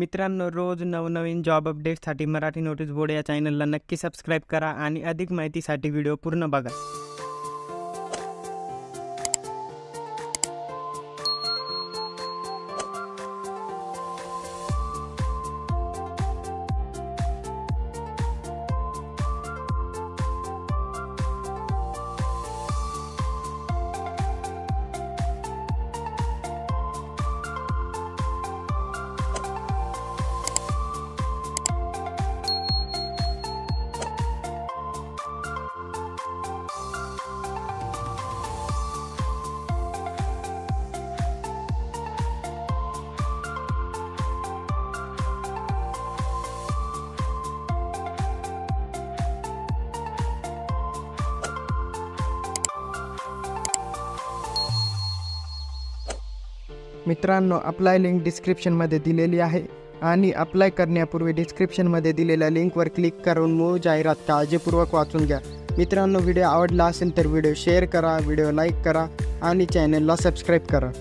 मित्रांनो, रोज नवनवीन जॉब अपडेट्ससाठी मराठी नोटीस बोर्ड या चॅनलला नक्की सबस्क्राईब करा आणि अधिक माहितीसाठी व्हिडिओ पूर्ण बघा. मित्रांनो, अप्लाय लिंक डिस्क्रिप्शनमध्ये दिलेली आहे आणि अप्लाय करण्यापूर्वी डिस्क्रिप्शनमध्ये दिलेल्या लिंकवर क्लिक करून मूळ जाहिरात काळजीपूर्वक वाचून घ्या. मित्रांनो, व्हिडिओ आवडला असेल तर व्हिडिओ शेअर करा, व्हिडिओ लाईक करा आणि चॅनलला सबस्क्राईब करा.